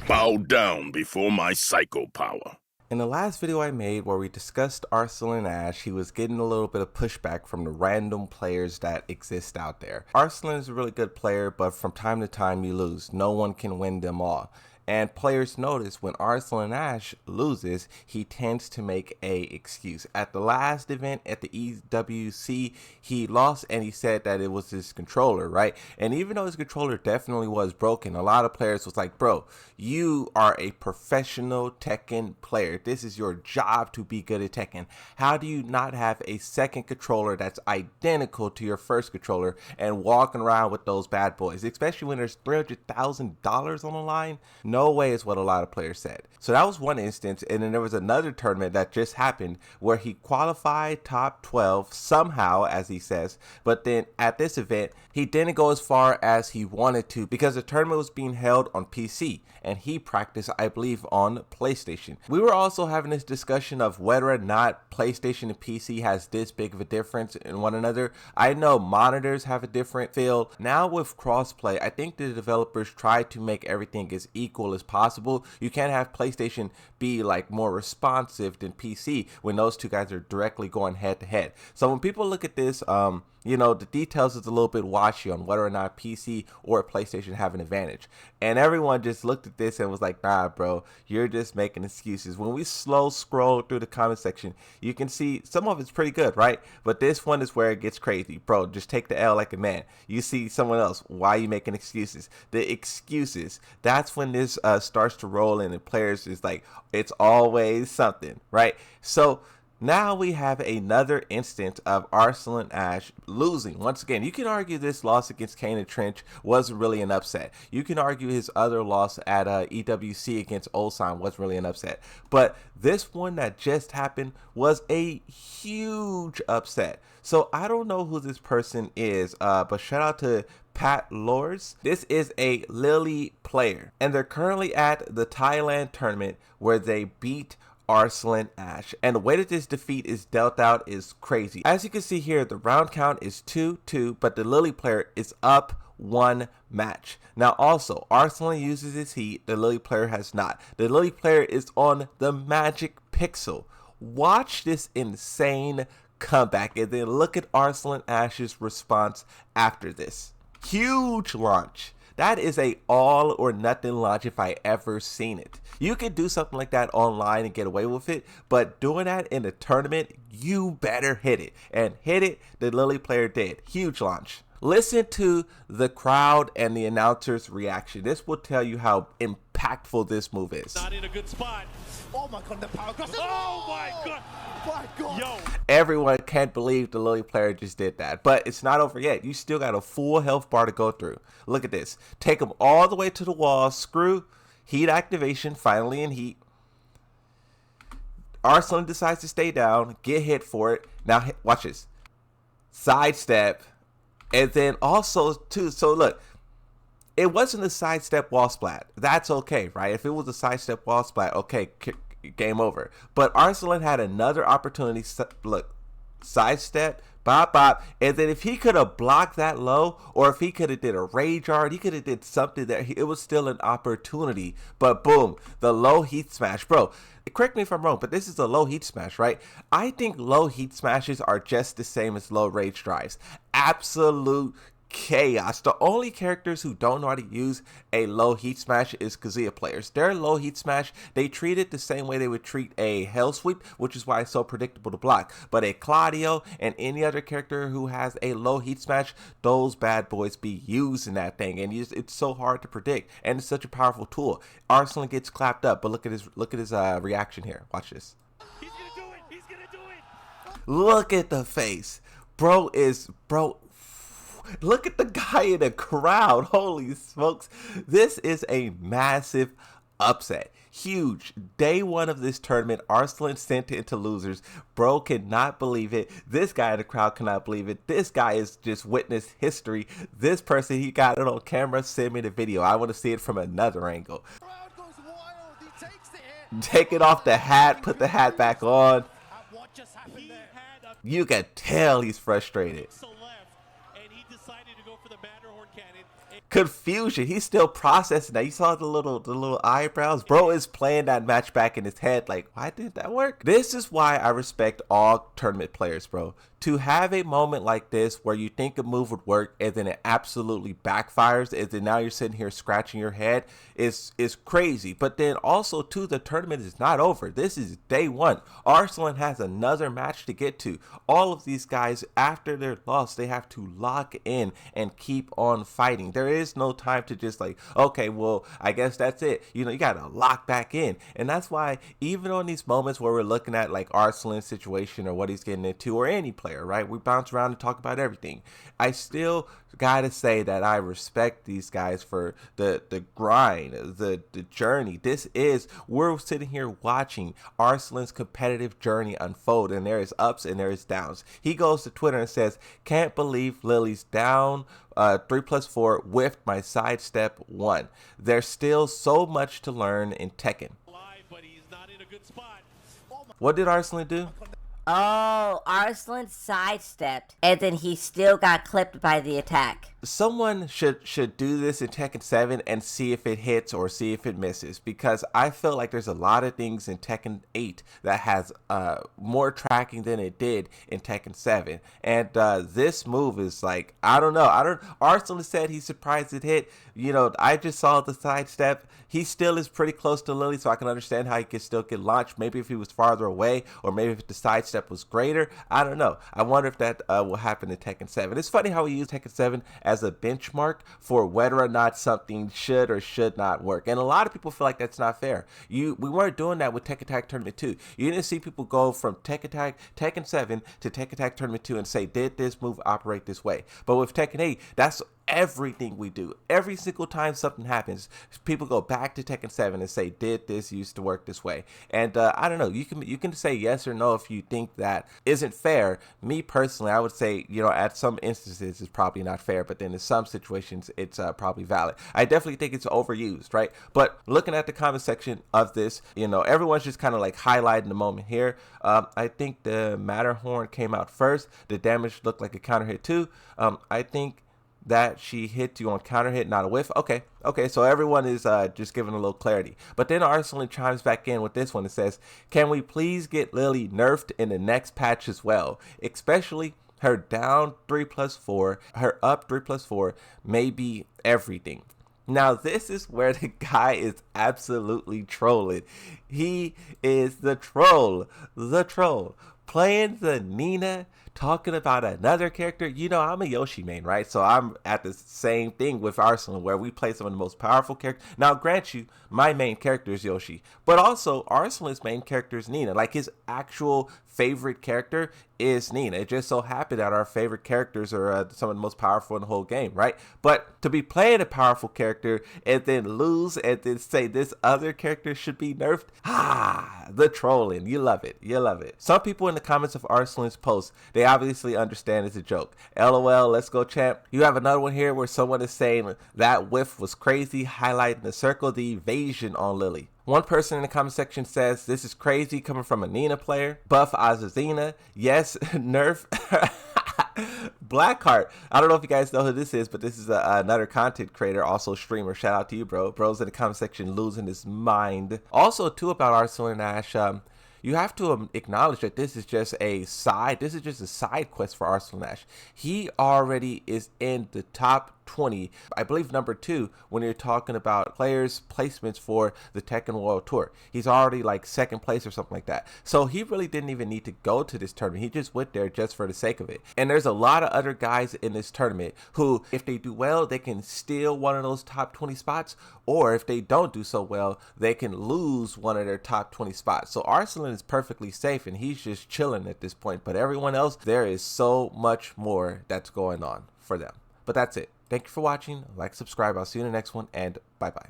Bow down before my psycho power. In the last video I made where we discussed Arslan Ash, he was getting a little bit of pushback from the random players that exist out there. Arslan is a really good player, but from time to time you lose. No one can win them all. And players notice when Arslan Ash loses, he tends to make a excuse. At the last event at the EWC, he lost and he said that it was his controller, right? And even though his controller definitely was broken, a lot of players was like, bro, you are a professional Tekken player. This is your job to be good at Tekken. How do you not have a second controller that's identical to your first controller and walking around with those bad boys, especially when there's $300,000 on the line? No way is what a lot of players said. So that was one instance, and then there was another tournament that just happened where he qualified top 12 somehow, as he says, but then at this event he didn't go as far as he wanted to because the tournament was being held on PC and he practiced, I believe, on PlayStation. We were also having this discussion of whether or not PlayStation and PC has this big of a difference in one another. I know monitors have a different feel. Now with crossplay, I think the developers try to make everything as equal as possible. You can't have PlayStation be like more responsive than PC when those two guys are directly going head to head. So when people look at this, you know, the details is a little bit washy on whether or not PC or PlayStation have an advantage. And everyone just looked at this and was like, nah, bro, you're just making excuses. When we slow scroll through the comment section, you can see some of it's pretty good, right? But this one is where it gets crazy. Bro, just take the L like a man. You see someone else, why are you making excuses? The excuses, that's when this starts to roll in and players is like, it's always something, right? So now we have another instance of Arslan Ash losing. Once again, you can argue this loss against Kane and Trench wasn't really an upset. You can argue his other loss at EWC against Ulsan wasn't really an upset. But this one that just happened was a huge upset. So I don't know who this person is, but shout out to Pat Lors. This is a Lily player, and they're currently at the Thailand tournament where they beat Arslan Ash, and the way that this defeat is dealt out is crazy. As you can see here, the round count is 2-2, but the Lily player is up one match. Now also, Arslan uses his heat, the Lily player has not. The Lily player is on the magic pixel. Watch this insane comeback and then look at Arslan Ash's response after this. Huge launch. That is a all or nothing launch if I ever seen it. You can do something like that online and get away with it, but doing that in a tournament, you better hit it. And hit it, the Lily player did. Huge launch. Listen to the crowd and the announcer's reaction. This will tell you how impactful this move is. Not in a good spot. Oh my god, the power cross. Oh my god. My god. Yo. Everyone can't believe the Lily player just did that, but it's not over yet. You still got a full health bar to go through. Look at this. Take him all the way to the wall. Screw heat activation. Finally in heat. Arslan decides to stay down. Get hit for it. Now watch this. Sidestep. And then also too, so look, it wasn't a sidestep wall splat. That's okay, right? If it was a sidestep wall splat, okay, game over. But Arslan had another opportunity. Look, sidestep, bop, bop. And then if he could have blocked that low, or if he could have did a rage guard, he could have did something that it was still an opportunity. But boom, the low heat smash. Bro, correct me if I'm wrong, but this is a low heat smash, right? I think low heat smashes are just the same as low rage drives. Absolute chaos. The only characters who don't know how to use a low heat smash is Kazuya players. Their low heat smash, they treat it the same way they would treat a hell sweep, which is why it's so predictable to block. But a Claudio and any other character who has a low heat smash, those bad boys be using that thing, and it's so hard to predict, and it's such a powerful tool. Arslan gets clapped up, but look at his reaction here. Watch this. He's gonna do it. He's gonna do it. Look at the face. Bro. Look at the guy in the crowd. Holy smokes. This is a massive upset. Huge. Day one of this tournament, Arslan sent it into losers. Bro cannot believe it. This guy in the crowd cannot believe it. This guy is just witnessed history. This person, he got it on camera. Send me the video. I want to see it from another angle. Crowd goes wild. He takes the hit. Take it off the hat. Put the hat back on. What just happened there? You can tell he's frustrated. Left, and he decided to go for the Matterhorn cannon. confusion. He's still processing that. You saw the little eyebrows. Bro is playing that match back in his head like, why didn't that work? This is why I respect all tournament players, bro. To have a moment like this where you think a move would work and then it absolutely backfires, and then now you're sitting here scratching your head is crazy. But then also too, the tournament is not over. This is day one. Arslan has another match to get to. All of these guys, after their loss, they have to lock in and keep on fighting. There is no time to just like, okay, well, I guess that's it. You know, you gotta lock back in. And that's why even on these moments where we're looking at like Arslan's situation or what he's getting into, or any player, right? We bounce around and talk about everything. I still gotta say that I respect these guys for the grind, the journey. We're sitting here watching Arslan's competitive journey unfold, and there is ups and there is downs. He goes to Twitter and says, "Can't believe Lily's down 3+4 whiffed my sidestep 1. There's still so much to learn in Tekken." But he's not in a good spot. What did Arslan do? Oh, Arslan sidestepped, and then he still got clipped by the attack. Someone should do this in Tekken 7 and see if it hits or see if it misses, because I feel like there's a lot of things in Tekken 8 that has more tracking than it did in Tekken 7, and this move is like, I don't know. Arslan said he's surprised it hit. You know, I just saw the sidestep. He still is pretty close to Lily, so I can understand how he can still get launched. Maybe if he was farther away, or maybe if the sidestep was greater. I don't know. I wonder if that will happen in Tekken 7. It's funny how we use Tekken 7 as a benchmark for whether or not something should or should not work. And a lot of people feel like that's not fair. We weren't doing that with Tekken Tag Tournament 2. You didn't see people go from Tekken 7 to Tekken Tag Tournament 2 and say, did this move operate this way? But with Tekken 8, that's everything we do. Every single time something happens, people go back to Tekken 7 and say, did this used to work this way? And I don't know, you can say yes or no if you think that isn't fair. Me personally, I would say, you know, at some instances it's probably not fair, but then in some situations it's probably valid. I definitely think it's overused, right? But looking at the comment section of this, you know, everyone's just kind of like highlighting the moment here. I think the Matterhorn came out first. The damage looked like a counter hit too. I think that she hit you on counter hit, not a whiff. Okay, so everyone is just giving a little clarity. But then Arslan chimes back in with this one and says, can we please get Lily nerfed in the next patch as well? Especially her down 3+4, her up 3+4, maybe everything. Now, this is where the guy is absolutely trolling. He is the troll. Playing the Nina, talking about another character. You know, I'm a Yoshi main, right? So I'm at the same thing with Arslan, where we play some of the most powerful characters. Now, grant you, my main character is Yoshi, but also Arslan's main character is Nina. Like, his actual favorite character is Nina. It just so happened that our favorite characters are some of the most powerful in the whole game, right? But to be playing a powerful character and then lose and then say this other character should be nerfed, the trolling. You love it. Some people in the comments of Arslan's post, they obviously understand it's a joke. LOL, let's go champ. You have another one here where someone is saying that whiff was crazy, highlighting the circle, the evasion on Lily. One person in the comment section says, this is crazy coming from a Nina player. Buff Azazina. Yes, nerf. Blackheart. I don't know if you guys know who this is, but this is another content creator, also streamer. Shout out to you, bro. Bro's in the comment section losing his mind. Also, too, about Arslan Ash, you have to acknowledge that this is just a side quest for Arslan Ash. He already is in the top 20, I believe number 2, when you're talking about players' placements for the Tekken World Tour. He's already like second place or something like that. So he really didn't even need to go to this tournament. He just went there just for the sake of it. And there's a lot of other guys in this tournament who, if they do well, they can steal one of those top 20 spots, or if they don't do so well, they can lose one of their top 20 spots. So Arslan is perfectly safe and he's just chilling at this point. But everyone else, there is so much more that's going on for them. But that's it. Thank you for watching. Like, subscribe. I'll see you in the next one, and bye-bye.